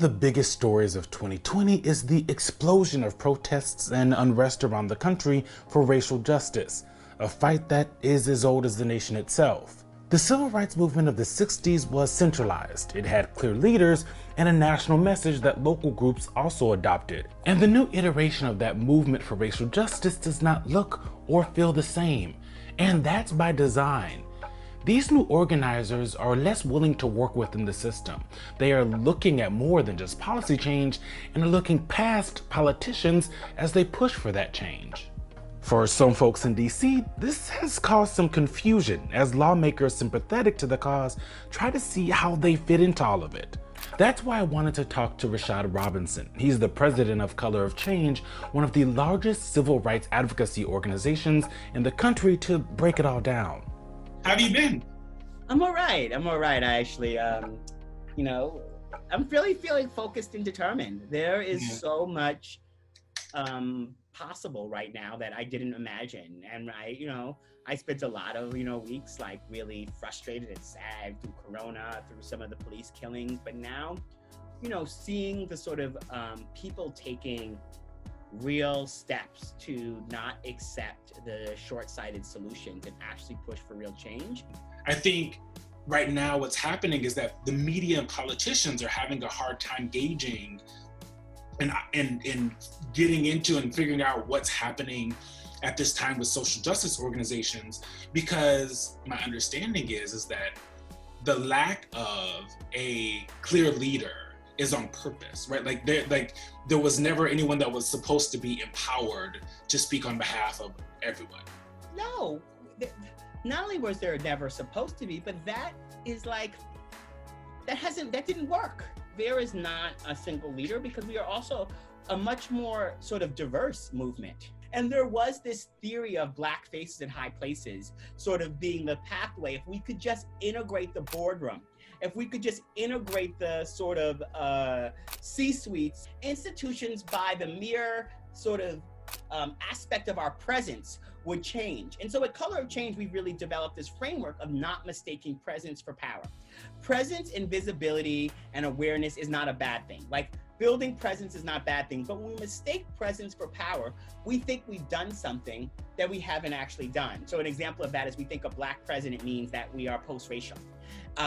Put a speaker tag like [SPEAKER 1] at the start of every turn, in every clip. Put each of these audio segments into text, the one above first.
[SPEAKER 1] the biggest stories of 2020 is the explosion of protests and unrest around the country for racial justice, a fight that is as old as the nation itself. The civil rights movement of the 60s was centralized. It had clear leaders and a national message that local groups also adopted. And the new iteration of that movement for racial justice does not look or feel the same. And that's by design. These new organizers are less willing to work within the system. They are looking at more than just policy change and are looking past politicians as they push for that change. For some folks in DC, this has caused some confusion as lawmakers sympathetic to the cause try to see how they fit into all of it. That's why I wanted to talk to Rashad Robinson. He's the president of Color of Change, one of the largest civil rights advocacy organizations in the country, to break it all down. How have you been?
[SPEAKER 2] I'm all right. I actually, I'm really feeling focused and determined. There is so much possible right now that I didn't imagine. And I spent a lot of, weeks like really frustrated and sad through Corona, through some of the police killings. But now, seeing the sort of people taking real steps to not accept the short-sighted solutions and actually push for real change.
[SPEAKER 1] I think right now what's happening is that the media and politicians are having a hard time gauging and getting into and figuring out what's happening at this time with social justice organizations, because my understanding is that the lack of a clear leader is on purpose, right? Like there was never anyone that was supposed to be empowered to speak on behalf of everyone.
[SPEAKER 2] No, not only was there never supposed to be, but that didn't work. There is not a single leader because we are also a much more sort of diverse movement. And there was this theory of Black faces in high places sort of being the pathway. If we could just integrate the boardroom, if we could just integrate the sort of C-suites, institutions by the mere sort of aspect of our presence would change. And so at Color of Change, we've really developed this framework of not mistaking presence for power. Presence and visibility and awareness is not a bad thing. Like, building presence is not a bad thing, but when we mistake presence for power, we think we've done something that we haven't actually done. So an example of that is we think a Black president means that we are post-racial.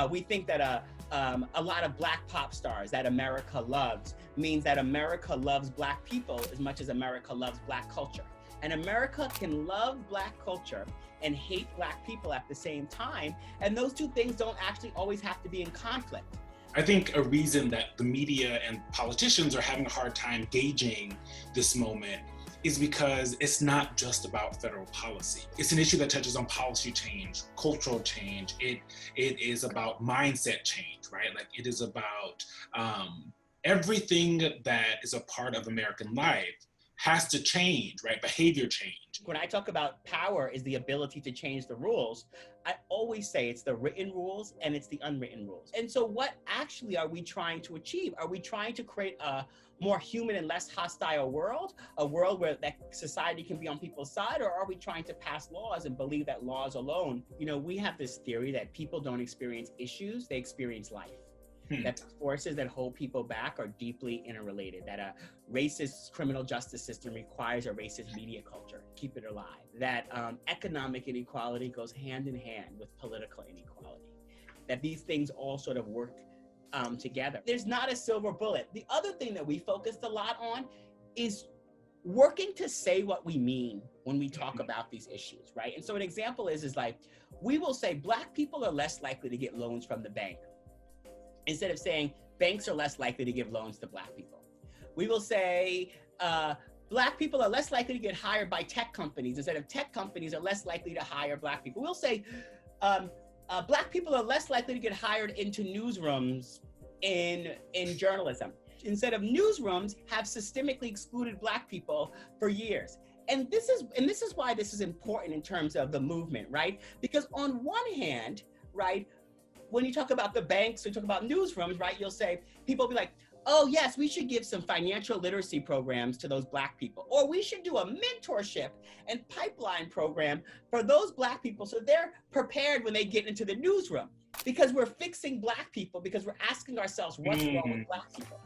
[SPEAKER 2] We think that a lot of Black pop stars that America loves means that America loves Black people as much as America loves Black culture. And America can love Black culture and hate Black people at the same time. And those two things don't actually always have to be in conflict.
[SPEAKER 1] I think a reason that the media and politicians are having a hard time gauging this moment is because it's not just about federal policy. It's an issue that touches on policy change, cultural change. It is about mindset change, right? Like, it is about everything that is a part of American life has to change, right? Behavior change.
[SPEAKER 2] When I talk about power is the ability to change the rules, I always say it's the written rules and it's the unwritten rules. And so what actually are we trying to achieve? Are we trying to create a more human and less hostile world, a world where that society can be on people's side, or are we trying to pass laws and believe that laws alone? We have this theory that people don't experience issues, they experience life. That the forces that hold people back are deeply interrelated, that a racist criminal justice system requires a racist media culture to keep it alive, that economic inequality goes hand in hand with political inequality, that these things all sort of work together. There's not a silver bullet. The other thing that we focused a lot on is working to say what we mean when we talk about these issues, right? And so an example is like, we will say Black people are less likely to get loans from the bank, instead of saying banks are less likely to give loans to Black people. We will say Black people are less likely to get hired by tech companies, instead of tech companies are less likely to hire Black people. We'll say Black people are less likely to get hired into newsrooms in journalism, instead of newsrooms have systemically excluded Black people for years. And this is why this is important in terms of the movement, right? Because on one hand, right, when you talk about the banks, you talk about newsrooms, right? You'll say, people will be like, oh yes, we should give some financial literacy programs to those Black people. Or we should do a mentorship and pipeline program for those Black people so they're prepared when they get into the newsroom. Because we're fixing Black people, because we're asking ourselves what's wrong with Black people.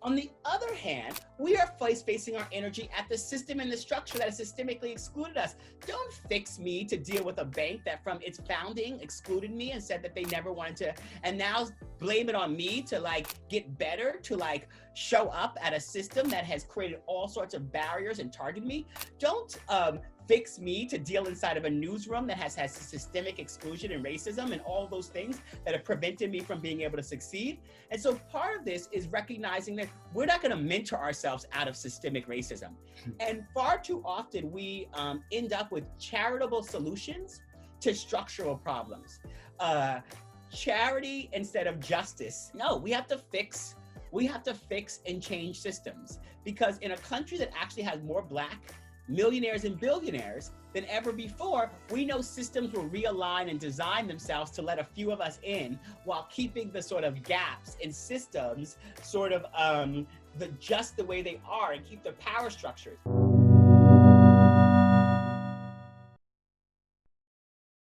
[SPEAKER 2] On the other hand, we are facing our energy at the system and the structure that has systemically excluded us. Don't fix me to deal with a bank that from its founding excluded me and said that they never wanted to, and now blame it on me to like get better, to like show up at a system that has created all sorts of barriers and targeted me. Don't fix me to deal inside of a newsroom that has systemic exclusion and racism and all those things that have prevented me from being able to succeed. And so part of this is recognizing that we're not going to mentor ourselves out of systemic racism. And far too often we end up with charitable solutions to structural problems. Charity instead of justice. No, we have to fix and change systems, because in a country that actually has more Black millionaires and billionaires than ever before, we know systems will realign and design themselves to let a few of us in while keeping the sort of gaps in systems sort of just the way they are and keep the power structures.